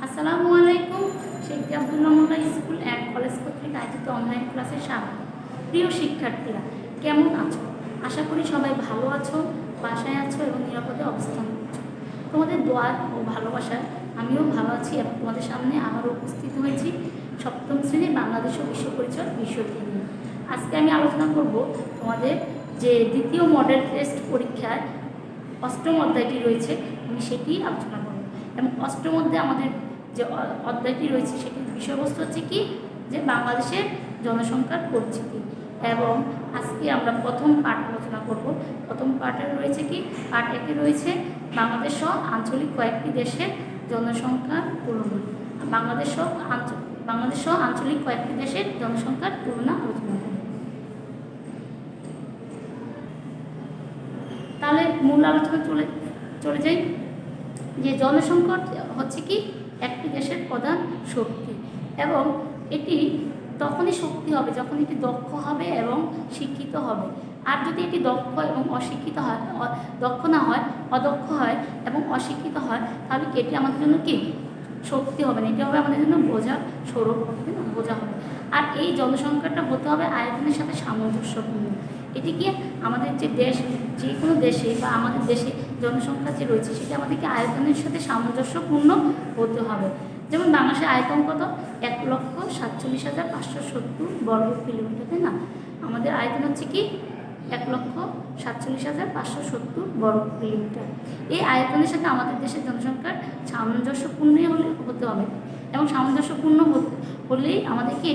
আসসালামু আলাইকুম। শেখ আব্দুল্লাহ মোল্লা school and college কর্তৃক আয়োজিত অনলাইন ক্লাসে স্বাগত। প্রিয় শিক্ষার্থীরা, কেমন আছো? আশা করি সবাই ভালো আছো, বাসায় আছো এবং নিরাপদে অবস্থান করছো। তোমাদের দোয়া ও ভালোবাসায় আমিও ভালো আছি এবং তোমাদের সামনে আবারও উপস্থিত হয়েছি সপ্তম শ্রেণীর বাংলাদেশ ও বিশ্ব পরিচয় বিষয়টি নিয়ে। আজকে আমি আলোচনা করব তোমাদের যে দ্বিতীয় মডেল টেস্ট পরীক্ষায় অষ্টম অধ্যায়টি রয়েছে, আমি সেটি আলোচনা করব। এবং অষ্টম অধ্যায়ে আমাদের যে অধ্যায়টি রয়েছে সেটির বিষয়বস্তু হচ্ছে কি, যে বাংলাদেশের জনসংখ্যার পরিচিতি। এবং আজকে আমরা প্রথম পাঠ আলোচনা করব। প্রথম পাঠে রয়েছে কি, পাঠ একে রয়েছে বাংলাদেশ সহ আঞ্চলিক কয়েকটি দেশের জনসংখ্যার তুলনা। বাংলাদেশ সহ আঞ্চলিক কয়েকটি দেশের জনসংখ্যার তুলনা আলোচনা করব। তাহলে মূল আলোচনা চলে যাই। যে জনসংখ্যা হচ্ছে কি একটি দেশের প্রধান শক্তি, এবং এটি তখনই শক্তি হবে যখন এটি দক্ষ হবে এবং শিক্ষিত হবে। আর যদি এটি দক্ষ এবং অশিক্ষিত হয়, দক্ষ না হয়, অদক্ষ হয় এবং অশিক্ষিত হয়, তাহলে এটি আমাদের জন্য কি শক্তি হবে না, এটি হবে আমাদের জন্য বোঝা, স্বরূপ হবে না, বোঝা হবে। আর এই জনসংখ্যাটা হতে হবে আয়তনের সাথে সামঞ্জস্যপূর্ণ। এটি কি আমাদের যে দেশ, যে কোনো দেশে বা আমাদের দেশে জনসংখ্যা যে রয়েছে সেটি আমাদেরকে আয়তনের সাথে সামঞ্জস্যপূর্ণ হতে হবে। যেমন বাংলাদেশের আয়তন কত? 1,47,570 বর্গ কিলোমিটার, তাই না? আমাদের আয়তন হচ্ছে কি 1,47,570 বর্গ কিলোমিটার। এই আয়তনের সাথে আমাদের দেশের জনসংখ্যার সামঞ্জস্যপূর্ণই হতে হবে, এবং সামঞ্জস্যপূর্ণ হলেই আমাদেরকে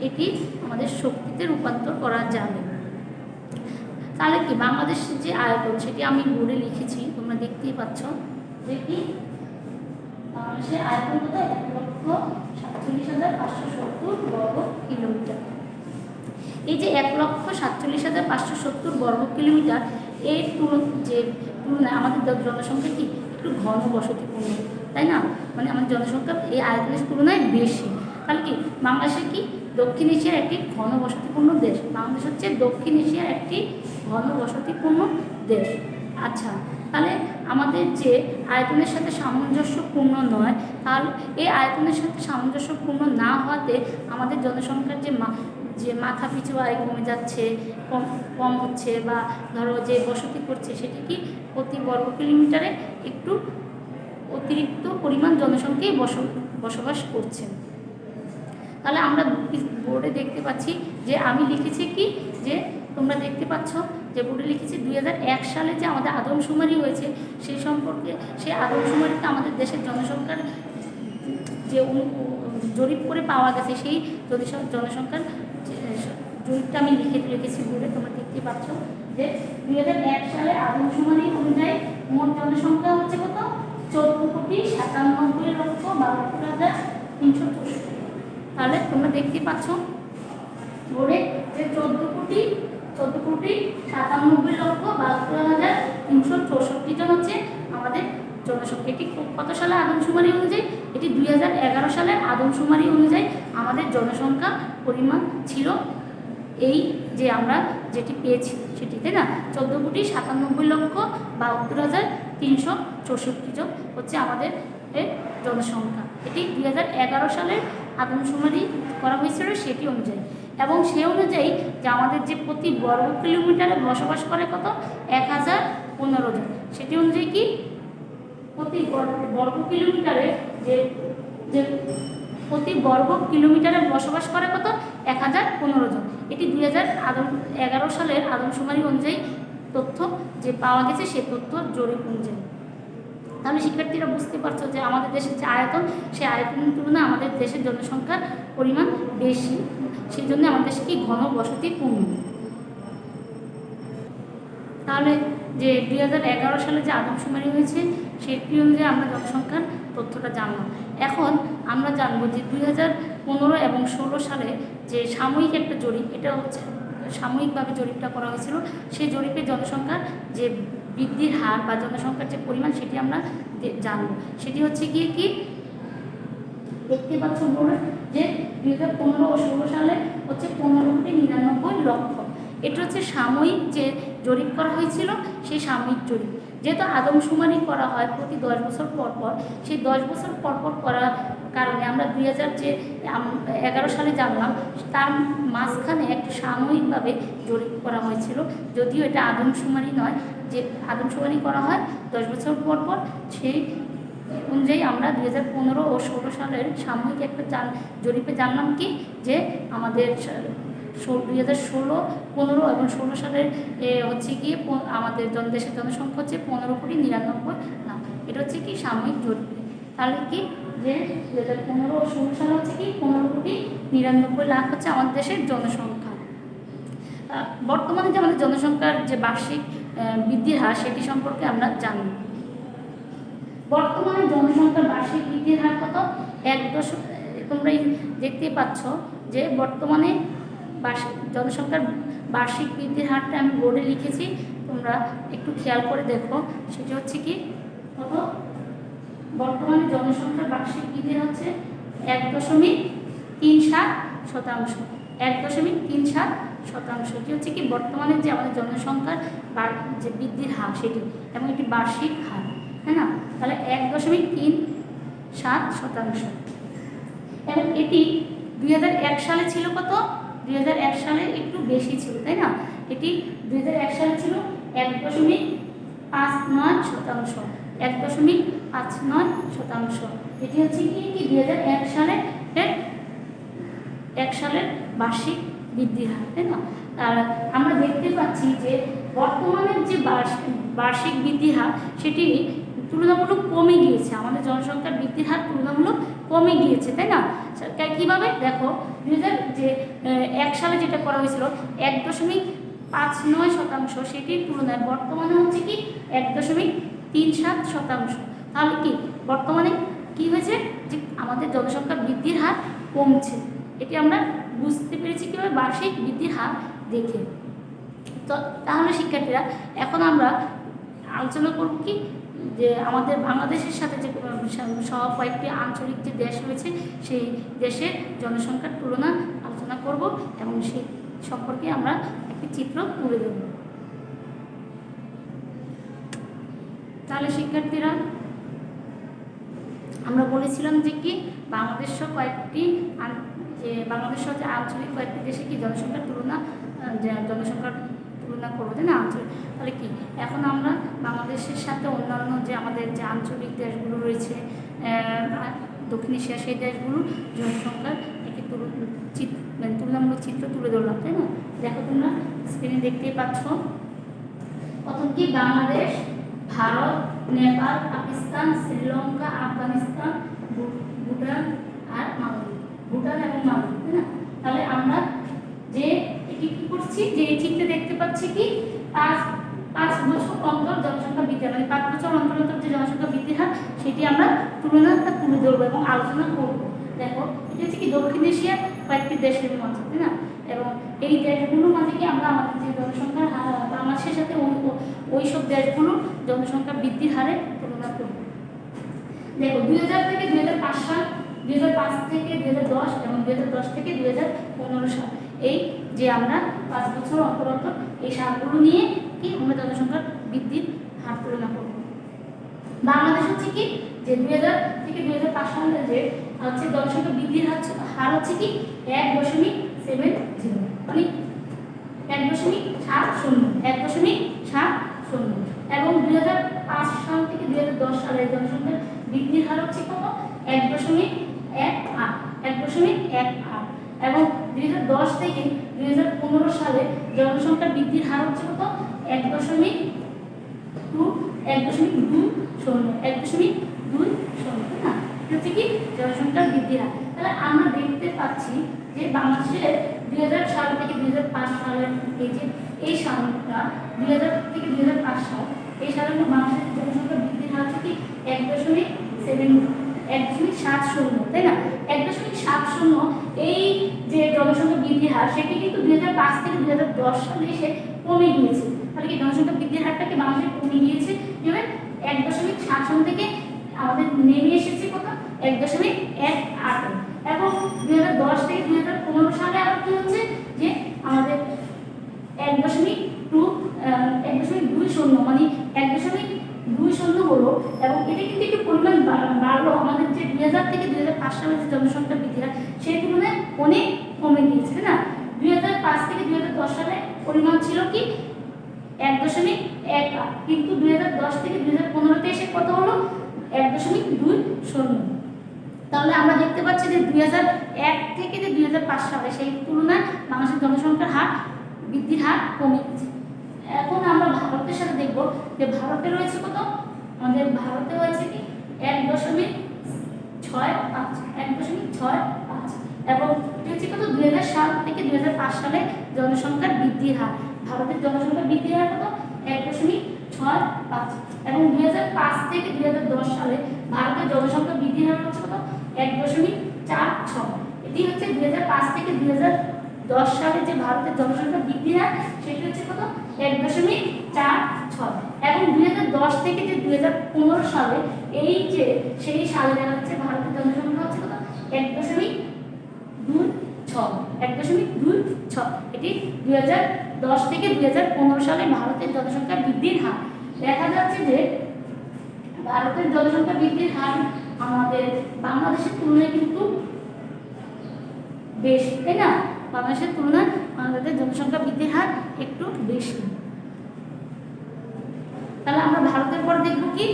এটি আমাদের শক্তিতে রূপান্তর করা যাবে। তাহলে কি বাংলাদেশের যে আয়তন সেটি আমি বোর্ডে লিখেছি, তোমরা দেখতেই পাচ্ছ যে কি বাংলাদেশের আয়তন কত? 1,47,570 বর্গ কিলোমিটার। এই যে 1,47,570 বর্গ কিলোমিটার, এর তুলনায় আমাদের জনসংখ্যা কি একটু ঘন বসতিপূর্ণ, তাই না? মানে আমাদের জনসংখ্যা এই আয়তনের তুলনায় বেশি। তাহলে কি বাংলাদেশের কি দক্ষিণ এশিয়ার একটি ঘন বসতিপূর্ণ দেশ। বাংলাদেশ হচ্ছে দক্ষিণ এশিয়ার একটি ঘন বসতিপূর্ণ দেশ। আচ্ছা, তাহলে আমাদের যে আয়তনের সাথে সামঞ্জস্যপূর্ণ নয়, তাহলে এই আয়তনের সাথে সামঞ্জস্যপূর্ণ না হওয়াতে আমাদের জনসংখ্যার যে মাথা পিছু আয় কমে যাচ্ছে, কম হচ্ছে, বা ধরো যে বসতি করছে সেটি কি প্রতি বর্গ কিলোমিটারে একটু অতিরিক্ত পরিমাণ জনসংখ্যাই বসবাস করছে। তাহলে আমরা বোর্ডে দেখতে পাচ্ছি যে আমি লিখেছি কি, যে তোমরা দেখতে পাচ্ছ যে বোর্ডে লিখেছি 2001 সালে যে আমাদের আদমশুমারি হয়েছে সেই সম্পর্কে, সেই আদমশুমারিতে আমাদের দেশের জনসংখ্যার যে জরিপ করে পাওয়া গেছে সেই জনসংখ্যার জরিপটা আমি লিখেছি বোর্ডে, তোমরা দেখতে পাচ্ছ যে 2001 সালে আদমশুমারি অনুযায়ী মোট জনসংখ্যা হচ্ছে কত? 14,97,72,364। তাহলে তোমরা দেখতে পাচ্ছ বোর্ডে যে 14,97,72,364 জন হচ্ছে আমাদের জনসংখ্যা। এটি কত সালে আদমশুমারি অনুযায়ী? এটি 2011 সালের আদমশুমারি অনুযায়ী আমাদের জনসংখ্যা পরিমাণ ছিল এই যে আমরা যেটি পেয়েছি সেটি, তাই না? 14,97,72,364 জন হচ্ছে আমাদের জনসংখ্যা। এটি 2011 সালের আদমশুমারি করা হয়েছিল সেটি অনুযায়ী, এবং সেই অনুযায়ী যে আমাদের যে প্রতি বর্গ কিলোমিটারে বসবাস করে কত? 1015 জন। সেটি অনুযায়ী কি প্রতি বর্গ কিলোমিটারে প্রতি বর্গ কিলোমিটারে বসবাস করে কত? 1015 জন। এটি 2011 সালের আদমশুমারি অনুযায়ী তথ্য যে পাওয়া গেছে সে তথ্য জরিপ অনুযায়ী। তাহলে শিক্ষার্থীরা বুঝতে পারছো যে আমাদের দেশের যে আয়তন, সেই আয়তনের তুলনায় আমাদের দেশের জনসংখ্যার পরিমাণ বেশি, সেই জন্য আমাদের দেশে কি ঘন বসতিপূর্ণ। তাহলে যে 2011 সালে যে আদমশুমারি হয়েছে সেটি অনুযায়ী আমরা জনসংখ্যার তথ্যটা জানলাম। এখন আমরা জানবো যে 2015 এবং 16 সালে যে সাময়িক একটা জরিপ, এটা হচ্ছে সাময়িকভাবে জরিপটা করা হয়েছিল, সেই জরিপে জনসংখ্যার যে বৃদ্ধির হার বা জনসংখ্যার যে পরিমাণ সেটি আমরা জানবো। সেটি হচ্ছে গিয়ে কি দেখতে পাচ্ছ বলে যে 2015 ও 16 সালে হচ্ছে 15,99,00,000। এটা হচ্ছে সাময়িক যে জরিপ করা হয়েছিল, সেই সাময়িক জরিপ। যেহেতু আদমশুমারি করা হয় প্রতি 10 বছর পর পর, সেই 10 বছর পর পর করার কারণে আমরা 2011 সালে জানলাম তার মাঝখানে একটু সাময়িকভাবে জরিপ করা হয়েছিল, যদিও এটা আদমশুমারি নয়, যে আদমশুমারি করা হয় 10 বছর পর পর, সেই অনুযায়ী আমরা 2015 ও 16 সালের সাময়িক একটা জরিপে জানলাম কি যে আমাদের 2016, 15 এবং 16 সালের হচ্ছে কি আমাদের দেশের জনসংখ্যা হচ্ছে 15,99,00,000। এটা হচ্ছে কি সাময়িক জরিপে। তাহলে কি যে 2015 ও 16 সালে হচ্ছে কি 15,99,00,000 হচ্ছে আমাদের দেশের জনসংখ্যা। বর্তমানে যে আমাদের জনসংখ্যার যে বার্ষিক বৃদ্ধির হার সেটি সম্পর্কে আমরা জানি। বর্তমানে জনসংখ্যার বার্ষিক বৃদ্ধির হার কত? তোমরা দেখতেই পাচ্ছ যে বর্তমানে জনসংখ্যার বার্ষিক বৃদ্ধির হারটা আমি বোর্ডে লিখেছি, তোমরা একটু খেয়াল করে দেখো। সেটা হচ্ছে কি কত? বর্তমানে জনসংখ্যার বার্ষিক বৃদ্ধি হচ্ছে 1.37%। 1.37%। এটি হচ্ছে কি বর্তমানে যে আমাদের জনসংখ্যার যে বৃদ্ধির হার সেটি, এবং এটি বার্ষিক হার, তাই না? তাহলে 1.37%। এবং এটি 2001 সালে ছিল কত? 2001 সালে একটু বেশি ছিল, তাই না? এটি 2001 সালে ছিল 1.59%। 1.59%। এটি হচ্ছে কি 2001 সালের বার্ষিক বৃদ্ধির হার, তাই না? আর আমরা দেখতে পাচ্ছি যে বর্তমানের যে বার্ষিক বৃদ্ধির হার সেটি তুলনামূলক কমে গিয়েছে। আমাদের জনসংখ্যার বৃদ্ধির হার তুলনামূলক কমে গিয়েছে, তাই না? কীভাবে? দেখো 2001 সালে যেটা করা হয়েছিল 1.59%, সেটির তুলনায় বর্তমানে হচ্ছে কি 1.37%। তাহলে কি বর্তমানে কি হয়েছে যে আমাদের জনসংখ্যা বৃদ্ধির হার কমছে। এটি আমরা বুঝতে পেরেছি কীভাবে? বার্ষিক বৃদ্ধির হার দেখে। তো তাহলে শিক্ষার্থীরা এখন আমরা আলোচনা করব কি যে আমাদের বাংলাদেশের সাথে যে সহ কয়েকটি আঞ্চলিক যে দেশ রয়েছে সেই দেশের জনসংখ্যার তুলনা আলোচনা করব, এবং সেই সম্পর্কে আমরা একটি চিত্র তুলে দেব। তাহলে শিক্ষার্থীরা আমরা বলেছিলাম যে কি বাংলাদেশ কয়েকটি বাংলাদেশ যে আঞ্চলিক কয়েকটি দেশে কি জনসংখ্যার তুলনা করবো, তাই না? আঞ্চলিক। তাহলে কি এখন আমরা বাংলাদেশের সাথে অন্যান্য যে আমাদের যে আঞ্চলিক দেশগুলো রয়েছে দক্ষিণ এশিয়া, সেই দেশগুলোর জনসংখ্যার একটি তুলনামূলক চিত্র তুলে ধরলাম, তাই না? দেখো তোমরা স্ক্রিনে দেখতেই পাচ্ছ। প্রথম কি বাংলাদেশ, ভারত, নেপাল, পাকিস্তান, শ্রীলঙ্কা, আফগানিস্তান, ভুটান আর মালদ্বীপ। ভুটান এবং মালদ্বীপ, তাই না? তাহলে আমরা যে এটি কি করছি যে এই চিত্রে দেখতে পাচ্ছি কি 5 বছর অন্তর জনসংখ্যা বৃদ্ধি, মানে 5 বছর অন্তর অন্তর যে জনসংখ্যা বৃদ্ধি হার সেটি আমরা তুলনাটা তুলে ধরবো এবং আলোচনা করবো। দেখো এটা হচ্ছে কি দক্ষিণ এশিয়ার কয়েকটি দেশের মাঝে, তাই না? এবং এই দেশগুলোর মাঝে কি আমরা আমাদের যে জনসংখ্যার হার বাংলাদেশের সাথে ওই সব দেশগুলোর জনসংখ্যা বৃদ্ধির হারে তুলনা করব। দেখো 2000 থেকে 2005 সাল, 2005 থেকে 2010 এবং 2010 থেকে 2015 সাল, এই যে আমরা 5 বছর অন্তর অন্তর এই সালগুলো নিয়ে কি আমরা জনসংখ্যার বৃদ্ধির হার তুলনা করব। বাংলাদেশ হচ্ছে কি যে 2000 থেকে 2005 সালে যে হচ্ছে জনসংখ্যা বৃদ্ধির হার হচ্ছে কি 1.70, মানে 1.70 এবং 2005 সাল থেকে 2010 সালে জনসংখ্যার বৃদ্ধির হার হচ্ছে কত? 1.18 এবং 2010 থেকে 2015 সালে জনসংখ্যার বৃদ্ধির হার হচ্ছে কত? 1.20, তাই না? হচ্ছে কি জনসংখ্যার বৃদ্ধির হার। তাহলে আমরা দেখতে পাচ্ছি যে বাংলাদেশের 2000 সাল থেকে 2005 সালের এই সালটা 2000 থেকে 2005 সাল, এই সালের বাংলাদেশের জনসংখ্যার বৃদ্ধির হার হচ্ছে কি 1.70, তাই না? 1.70 এই যে জনসংখ্যা বৃদ্ধির হার সেটি কিন্তু 2005 থেকে 2010 সালে এসে কমে গিয়েছে। তাহলে কি জনসংখ্যা বৃদ্ধির হারটাকে বাংলাদেশে কমে গিয়েছে, যেমন 1.70 থেকে আমাদের নেমে এসেছে কত? 1.18। এবং 2010 থেকে 2015 সালে আবার কি হচ্ছে যে আমাদের 1.20, মানে আরও আমাদের যে 2000 থেকে 2005 সালের যে জনসংখ্যা বৃদ্ধি হার সেই তুলনায় অনেক কমে গিয়েছে, তাই না? 2005 থেকে 2010 সালে পরিমাণ ছিল কি 1.18, কিন্তু 2010 থেকে 2015-তে এসে কত হলো 1.20। তাহলে আমরা দেখতে পাচ্ছি যে 2001 থেকে যে 2005 সালে সেই তুলনায় বাংলাদেশের জনসংখ্যার হার বৃদ্ধির হার কমে গেছে। এখন আমরা ভারতের সাথে দেখব যে ভারতে রয়েছে কত, আমাদের ভারতে রয়েছে কি 1.65 এবং এটি হচ্ছে কত 2000 সাল থেকে 2005 সালে জনসংখ্যার বৃদ্ধির হার। ভারতের জনসংখ্যা বৃদ্ধির হার কত 1.65 এবং 2005 থেকে 2010 সালে ভারতের জনসংখ্যা বৃদ্ধির হার হচ্ছে কত 1.46। এটি হচ্ছে 2005 থেকে 2010 সালে যে ভারতের জনসংখ্যা বৃদ্ধির হার সেটি হচ্ছে কত 1.46 এবং 2010 থেকে যে 2015 সালে এই যে সেই সালে দেখা যাচ্ছে ভারতের জনসংখ্যা হচ্ছে কত 1.26। এটি 2010 থেকে 2015 সালে ভারতের জনসংখ্যা বৃদ্ধির হার। দেখা যাচ্ছে যে ভারতের জনসংখ্যা বৃদ্ধির হার আমাদের বাংলাদেশের তুলনায় কিন্তু বেশি, তাই না? বাংলাদেশের তুলনায় বাংলাদেশের জনসংখ্যা বৃদ্ধির হার একটু বেশি। তাহলে আমরা ভারতের পর দেখব কি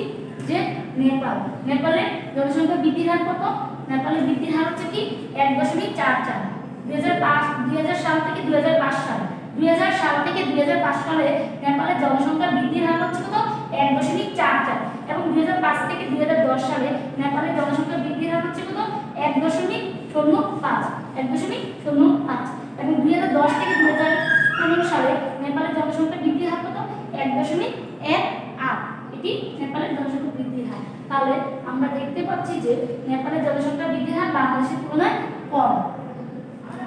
যে নেপাল। নেপালের জনসংখ্যা বৃদ্ধির হার কত? নেপালের বৃদ্ধির হার হচ্ছে কি 1.44। 2000 সাল থেকে 2005 সাল 2000 সাল থেকে 2005 সালে নেপালের জনসংখ্যা বৃদ্ধির হার হচ্ছে কত 1.44 এবং 2005 থেকে 2010 সালে নেপালের জনসংখ্যা বৃদ্ধির হার হচ্ছে কত 1.05 এবং 2010 থেকে 2015 সালে নেপালের জনসংখ্যা বৃদ্ধির হার কত 1.18। এটি নেপালের জনসংখ্যা বৃদ্ধির হার। তাহলে আমরা দেখতে পাচ্ছি যে নেপালের জনসংখ্যা বৃদ্ধির হার বাংলাদেশের তুলনায় কম,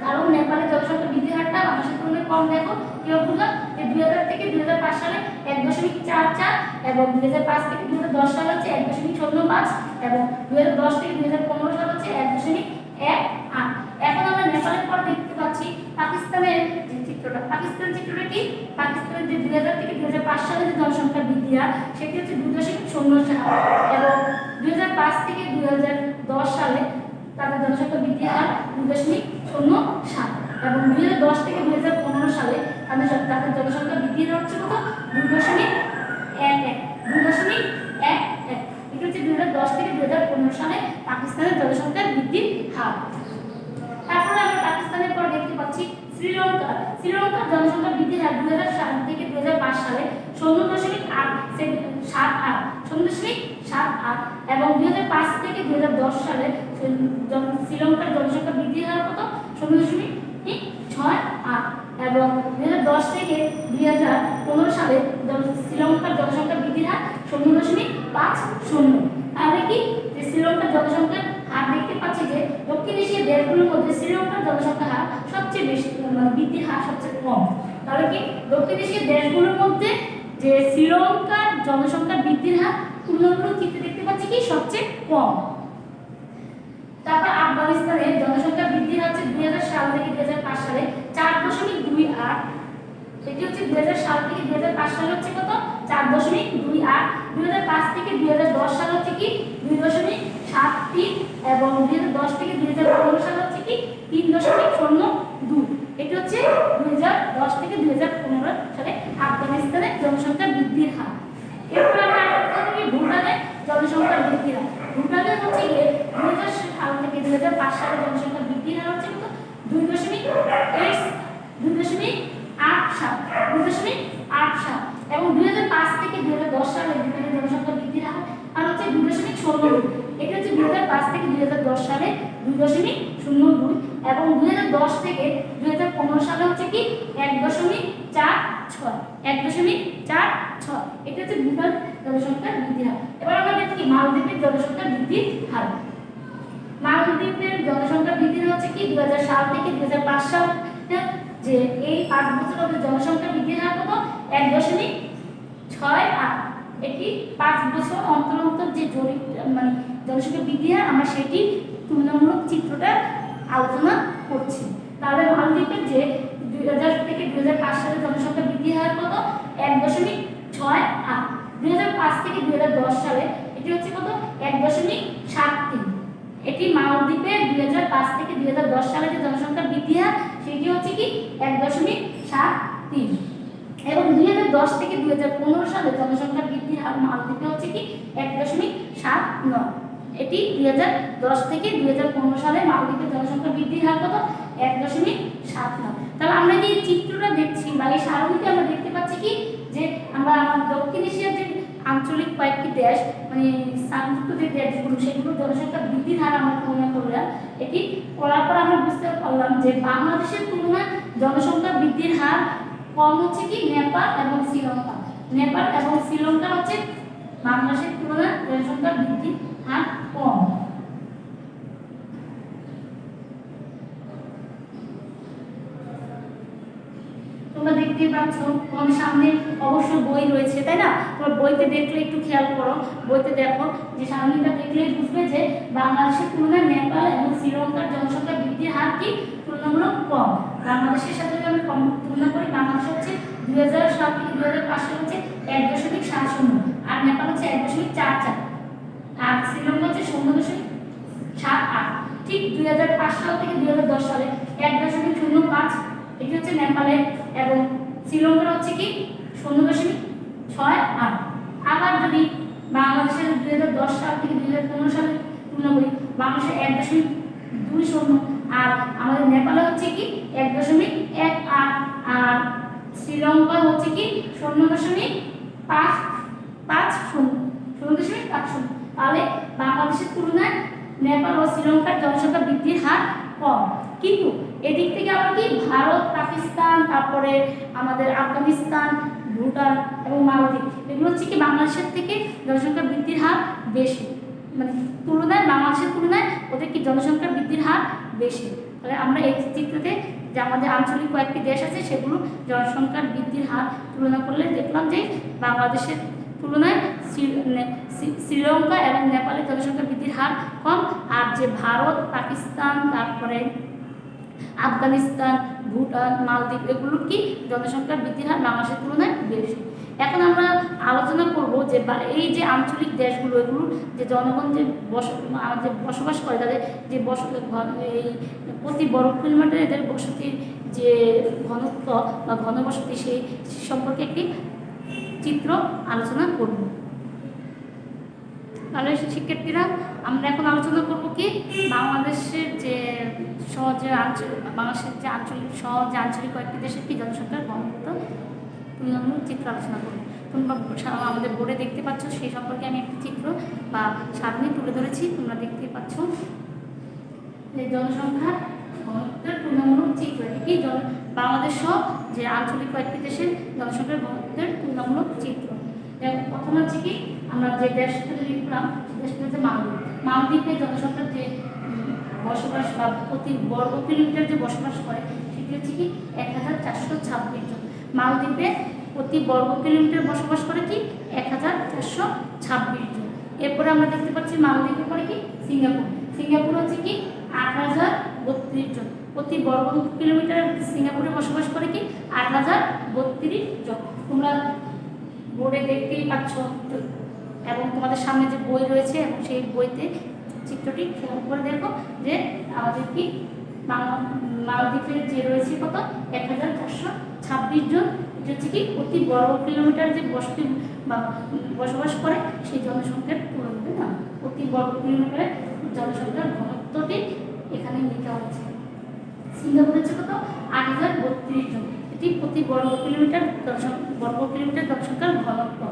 কারণ নেপালের জনসংখ্যা বৃদ্ধির হারটা বাংলাদেশের তুলনায় কম। দেখো কিভাবে বুঝলাম যে 2000 থেকে 2005 সালে 1.44 এবং 2005 থেকে 2010 সাল হচ্ছে 1.05 এবং 2010 থেকে 2015 সাল হচ্ছে 1.18। এখন আমরা নেপালের পর দেখতে পাচ্ছি পাকিস্তানের যে চিত্রটা। পাকিস্তানের চিত্রটা কি? পাকিস্তানের যে 2000 থেকে 2005 সালে যে জনসংখ্যা বৃদ্ধি হার সেটি হচ্ছে 2.07 এবং 2005 থেকে 2010 সালে তাদের জনসংখ্যা বৃদ্ধি হার 2.07 এবং 2010 থেকে 2015 সালে তাদের জনসংখ্যা বৃদ্ধি হার হচ্ছে কত 2.11। এটা হচ্ছে 2010 থেকে 2015 সালে পাকিস্তানের জনসংখ্যার বৃদ্ধির হার। তারপরে আমরা পাকিস্তানের পর দেখতে পাচ্ছি শ্রীলঙ্কা। শ্রীলঙ্কার জনসংখ্যা বৃদ্ধির হার 2000 সাল থেকে 2005 সালে 0.78 এবং 2005 থেকে 2010 সালে শ্রীলঙ্কার জনসংখ্যা বৃদ্ধির হার কত 0.68 এবং 2010 থেকে 2015 সালে শ্রীলঙ্কার জনসংখ্যা বৃদ্ধির হার 0.50। তাহলে কি যে শ্রীলঙ্কার জনসংখ্যার হার দেখতে পাচ্ছি যে দক্ষিণ এশিয়ার দেশগুলোর মধ্যে শ্রীলঙ্কার জনসংখ্যার হার সবচেয়ে বেশি, মানে বৃদ্ধির হার সবচেয়ে কম। তাহলে কি দক্ষিণ এশিয়ার দেশগুলোর মধ্যে যে শ্রীলঙ্কার জনসংখ্যা বৃদ্ধির হার তুলনামূলক চিত্রে দেখতে পাচ্ছি কি সবচেয়ে কম। তারপর আফগানিস্তানের জনসংখ্যা বৃদ্ধির হার হচ্ছে 2000 সাল থেকে 2005 সালে 4.28। এটি হচ্ছে 2000 সাল থেকে 2005 সালে হচ্ছে কত 4.28। 2005 থেকে 2010 সাল হচ্ছে কি 2.73 এবং 2010 থেকে 2015 সাল হচ্ছে কি 3.02। এটি হচ্ছে 2010 থেকে 2015 সালে আফগানিস্তানের জনসংখ্যা বৃদ্ধির হার। এরপর আমরা ভুটানের জনসংখ্যা বৃদ্ধির হার। ভুটানের হচ্ছে গিয়ে 2000 সাল থেকে 2005 সালে জনসংখ্যা বৃদ্ধির হার হচ্ছে কত 2.87 এবং 2005 থেকে 2010 সালে ভুটানের জনসংখ্যা বৃদ্ধির হার হচ্ছে 2.02। এটা হচ্ছে 2005 থেকে 2010 সালে 2.02 এবং 2010 থেকে 2015 সালে হচ্ছে কি 1.46। এটা হচ্ছে ভুটান জনসংখ্যার বৃদ্ধির হার। এবার আমরা দেখি মালদ্বীপের জনসংখ্যার বৃদ্ধির হার। মালদ্বীপের জনসংখ্যা বৃদ্ধি হচ্ছে কি 2000 সাল থেকে 2005 সাল, যে এই 5 বছর মধ্যে জনসংখ্যা বৃদ্ধির হার কত 1.68। এটি 5 বছর অন্তর অন্তর যে জরিপ মানে জনসংখ্যা বৃদ্ধি হার আমরা সেটি তুলনামূলক চিত্রটা আলোচনা করছি। তাহলে মালদ্বীপের যে 2000 থেকে 2005 সালে জনসংখ্যা বৃদ্ধি হার কত 1.68। 2005 থেকে 2010 সালে এটি এটি হচ্ছে কত 1.73। এটি মালদ্বীপে 2005 থেকে 2010 সালে যে জনসংখ্যা বৃদ্ধি হার সেটি হচ্ছে কি 1.73 এবং 2010 থেকে 2015 সালে জনসংখ্যা বৃদ্ধির হার মালদ্বীপে হচ্ছে কি 1.79। এটি 2010 থেকে 2015 সালে মালদ্বীপের জনসংখ্যা বৃদ্ধির হার কত 1.79। তাহলে আমরা যে চিত্রটা দেখছি বা এই সারণীতে আমরা দেখতে পাচ্ছি কি যে আমরা দক্ষিণ এশিয়ার যে আঞ্চলিক কয়েকটি দেশ মানে সার্কভুক্ত যে দেশগুলো সেগুলো জনসংখ্যা বৃদ্ধির হার আমরা তুলনা করলাম। এটি করার পর আমরা বুঝতে পারলাম যে বাংলাদেশের তুলনায় জনসংখ্যা বৃদ্ধির হার কম হচ্ছে কি নেপাল এবং শ্রীলঙ্কা। নেপাল এবং শ্রীলঙ্কা হচ্ছে বাংলাদেশের তুলনায় জনসংখ্যা বৃদ্ধির হার কম। তোমরা দেখতে পাচ্ছ তোমাদের সামনে অবশ্য বই রয়েছে তাই না, তোমরা বইতে দেখলে একটু খেয়াল করো, বইতে দেখো যে সামনেটা দেখলেই বুঝবে যে বাংলাদেশের তুলনায় নেপাল এবং শ্রীলঙ্কার জনসংখ্যা বৃদ্ধির হার কি তুলনামূলক কম। বাংলাদেশের সাথে যদি আমি তুলনা করি বাংলাদেশ হচ্ছে 2007 থেকে 2005 সালে হচ্ছে 1.70 আর নেপাল হচ্ছে 1.44 আর শ্রীলঙ্কা হচ্ছে 0.78। ঠিক 2005 সাল থেকে 2010 সালে 1.05 এটি হচ্ছে নেপালের এবং শ্রীলঙ্কার হচ্ছে কি 0.68। আবার যদি বাংলাদেশের 2010 সাল থেকে 2015 সালে তুলনা করি বাংলাদেশের 1.20 আর আমাদের নেপালে হচ্ছে কি 1.18 আর শ্রীলঙ্কা হচ্ছে কি 0.50। তাহলে বাংলাদেশের তুলনায় নেপাল ও শ্রীলঙ্কার জনসংখ্যা বৃদ্ধির হার কম। কিন্তু এদিক থেকে আমরা কি ভারত, পাকিস্তান, তারপরে আমাদের আফগানিস্তান, ভুটান এবং মালদ্বীপ এগুলো হচ্ছে কি বাংলাদেশের থেকে জনসংখ্যা বৃদ্ধির হার বেশি, মানে তুলনায় বাংলাদেশের তুলনায় ওদের কি জনসংখ্যা বৃদ্ধির হার বেশি। তাহলে আমরা এই চিত্রতে যে আমাদের আঞ্চলিক কয়েকটি দেশ আছে সেগুলো জনসংখ্যার বৃদ্ধির হার তুলনা করলে দেখলাম যে বাংলাদেশের তুলনায় শ্রীলঙ্কা এবং নেপালের জনসংখ্যা বৃদ্ধির হার কম আর যে ভারত, পাকিস্তান, তারপরে আফগানিস্তান, ভুটান, মালদ্বীপ এগুলোর কি জনসংখ্যা বৃদ্ধির হার বাংলাদেশের তুলনায় বেশি। এখন আমরা আলোচনা করব যে এই যে আঞ্চলিক দেশগুলো এগুলো যে জনগণ যে বসবাস করে তাদের যে এই প্রতি বর্গ কিলোমিটার এদের বসতির যে ঘনত্ব বা ঘনবসতি সেই সম্পর্কে একটি চিত্র আলোচনা করব। তাহলে শিক্ষার্থীরা আমরা এখন আলোচনা করব কি বাংলাদেশের যে বাংলাদেশের যে আঞ্চলিক কয়েকটি দেশের কি জনসংখ্যার ঘনত্ব তুলনামূলক চিত্র আলোচনা করব। তোমরা আমাদের বোর্ডে দেখতে পাচ্ছ সেই সম্পর্কে আমি একটি চিত্র বা সারণী তুলে ধরেছি, তোমরা দেখতে পাচ্ছ যে জনসংখ্যা ঘনত্বের তুলনামূলক চিত্র। এটি বাংলাদেশ সহ যে আঞ্চলিক কয়েকটি দেশের জনসংখ্যার ঘনত্বের তুলনামূলক চিত্র। প্রথম হচ্ছে কি আমরা যে দেশটা লিখলাম দেশটা হচ্ছে মালদ্বীপ। মালদ্বীপের জনসংখ্যার যে বসবাস বা প্রতি বর্গ কিলোমিটার যে বসবাস করে সেটি হচ্ছে কি 1426 জন। মালদ্বীপে প্রতি বর্গ কিলোমিটার বসবাস করে কি 1426 জন। এরপরে আমরা দেখতে পাচ্ছি মালদ্বীপে পরে কি সিঙ্গাপুর হচ্ছে কি 8032 জন। প্রতি বর্গ কিলোমিটার সিঙ্গাপুরে বসবাস করে কি 8032 জন। তোমরা বোর্ডে দেখতেই পাচ্ছ এবং তোমাদের সামনে যে বই রয়েছে এবং সেই বইতে চিত্রটি খেয়াল করে দেখো যে আমাদের কি মালদ্বীপের যে রয়েছে কত 1426 জন। এটা হচ্ছে কি প্রতি বর্গ কিলোমিটার যে বসতি বা বসবাস করে সেই জনসংখ্যার তুলনা না, প্রতি বর্গ কিলোমিটারের জনসংখ্যার ঘনত্বটি এখানে লেখা হয়েছে। সিঙ্গাপুর হচ্ছে কত 8032 জন, এটি প্রতি বর্গ কিলোমিটার জনসংখ্যার ঘনত্ব।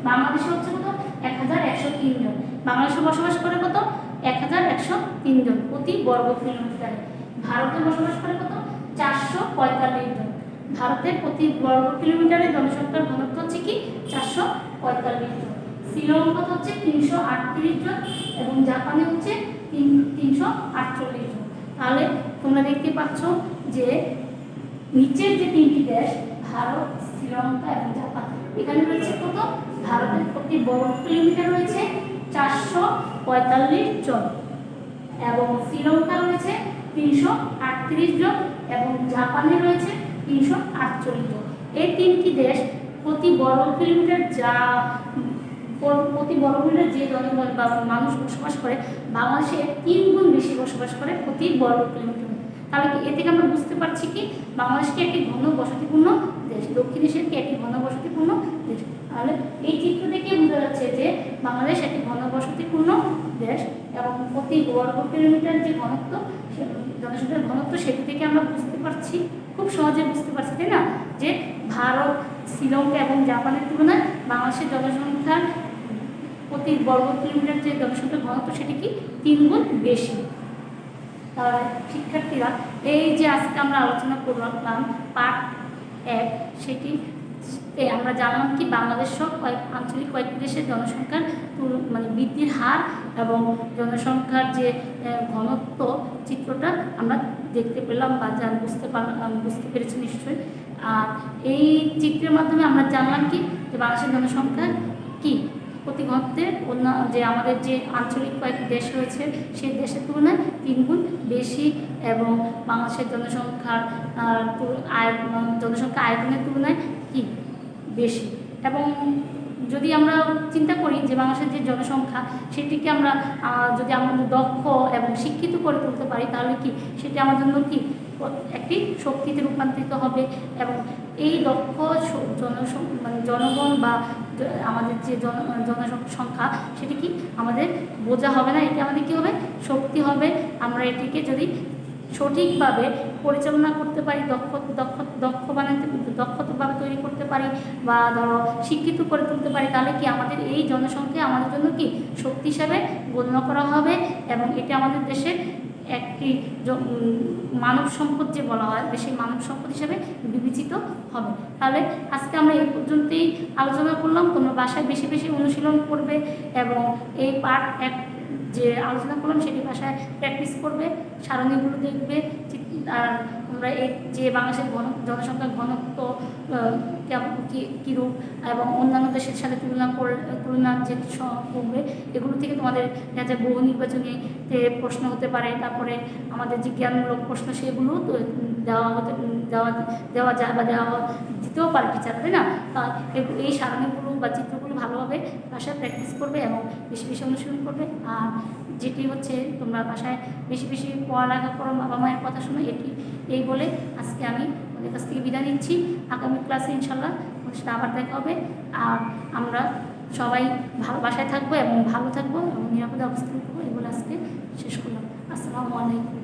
বাংলাদেশে হচ্ছে কত 1103 জন। বাংলাদেশে বসবাস করে কত 1103 জন প্রতি বর্গ কিলোমিটারে। ভারতে বসবাস করে কত 445 জন। ভারতের প্রতি বর্গ কিলোমিটারে জনসংখ্যার ঘনত্ব হচ্ছে কি 445 জন। শ্রীলঙ্কা হচ্ছে 338 জন এবং জাপানে হচ্ছে 348 জন। তাহলে তোমরা দেখতে পাচ্ছ যে নিচের যে তিনটি দেশ ভারত, শ্রীলঙ্কা এবং জাপান এখানে রয়েছে কত ভারতের প্রতি বর্গ কিলোমিটার রয়েছে 445 জন এবং শ্রীলঙ্কা রয়েছে 338 জন এবং জাপানে রয়েছে 348 জন। এই তিনটি দেশ প্রতি বর্গ কিলোমিটার প্রতি বর্গমিটারে যে জনগণ বা মানুষ বসবাস করে বাংলাদেশে 3 গুণ বেশি বসবাস করে প্রতি বর্গ কিলোমিটার। তাহলে কি এ থেকে আমরা বুঝতে পারছি কি বাংলাদেশকে একটি ঘন বসতিপূর্ণ দেশ, দক্ষিণ এশিয়ার কি একটি ঘন বসতিপূর্ণ দেশ। তাহলে এই চিত্র থেকে বোঝা যাচ্ছে যে বাংলাদেশ একটি ঘন বসতিপূর্ণ দেশ এবং প্রতি বর্গ কিলোমিটার যে ঘনত্ব, জনসংখ্যার ঘনত্ব, সেটি থেকে আমরা বুঝতে পারছি, খুব সহজে বুঝতে পারছি, তাই না, যে ভারত, শ্রীলঙ্কা এবং জাপানের তুলনায় বাংলাদেশের জনসংখ্যার প্রতি বর্গ কিলোমিটার যে জনসংখ্যার ঘনত্ব সেটি কি 3 গুণ বেশি। তাহলে শিক্ষার্থীরা এই যে আজকে আমরা আলোচনা করলাম পার্ট 1, সেটি আমরা জানলাম কি বাংলাদেশ সহ আঞ্চলিক কয়েকটি দেশের জনসংখ্যার মানে বৃদ্ধির হার এবং জনসংখ্যার যে ঘনত্ব চিত্রটা আমরা দেখতে পেলাম বা বুঝতে পেরেছি নিশ্চয়ই। আর এই চিত্রের মাধ্যমে আমরা জানলাম কি যে বাংলাদেশের জনসংখ্যা কি প্রতি ঘনত্বে অন্য যে আমাদের যে আঞ্চলিক কয়েকটি দেশ রয়েছে সেই দেশের তুলনায় 3 গুণ বেশি এবং বাংলাদেশের জনসংখ্যার জনসংখ্যা আয়তনের তুলনায় কি বেশি। এবং যদি আমরা চিন্তা করি যে বাংলাদেশের যে জনসংখ্যা সেটিকে আমরা যদি আমাদের দক্ষ এবং শিক্ষিত করে তুলতে পারি তাহলে কি সেটি আমার জন্য কি একটি শক্তিতে রূপান্তরিত হবে এবং এই দক্ষ মানে জনগণ বা আমাদের যে জনসংখ্যা সেটি কি আমাদের বোঝা হবে না, এটি আমাদের কী হবে শক্তি হবে। আমরা এটিকে যদি সঠিকভাবে পরিচালনা করতে পারি, দক্ষভাবে তৈরি করতে পারি বা ধরো শিক্ষিত করে তুলতে পারি তাহলে কি আমাদের এই জনসংখ্যা আমাদের জন্য কি শক্তি হিসাবে গণ্য করা হবে এবং এটি আমাদের দেশের একটি মানব সম্পদ যে বলা হয় দেশের মানব সম্পদ হিসেবে বিবেচিত হবে। তাহলে আজকে আমরা এই পর্যন্তই আলোচনা করলাম। তোমরা বাসায় বেশি বেশি অনুশীলন করবে এবং এই পার্ট 1 যে আলোচনা করলাম সেটি ভাষায় প্র্যাকটিস করবে, সারণীগুলো দেখবে। আর তোমরা এই যে বাংলাদেশের জনসংখ্যার ঘনত্ব কীরূপ এবং অন্যান্য দেশের সাথে তুলনা যে করবে এগুলো থেকে তোমাদের দেখা বহু নির্বাচনীতে প্রশ্ন হতে পারে, তারপরে আমাদের যে জ্ঞানমূলক প্রশ্ন সেগুলো দেওয়া যায় বা দিতেও পারে টিচার, তাই না। তা এই সারণীগুলো বা চিত্রগুলো ভালোভাবে ভাষায় প্র্যাকটিস করবে এবং বেশি বেশি অনুশীলন করবে। আর যেটি হচ্ছে তোমরা বাসায় বেশি বেশি পড়ালেখা করো, বাবা মায়ের কথা শুনো। এই বলে আজকে আমি ওদের কাছ থেকে বিদায় নিচ্ছি। আগামী ক্লাসে ইনশাল্লাহ ওদের সাথে আবার দেখা হবে। আর আমরা সবাই ভালো বাসায় থাকবো এবং ভালো থাকবো এবং নিরাপদে অবস্থান করবো। এই বলে আজকে শেষ করলাম। আসসালামু আলাইকুম।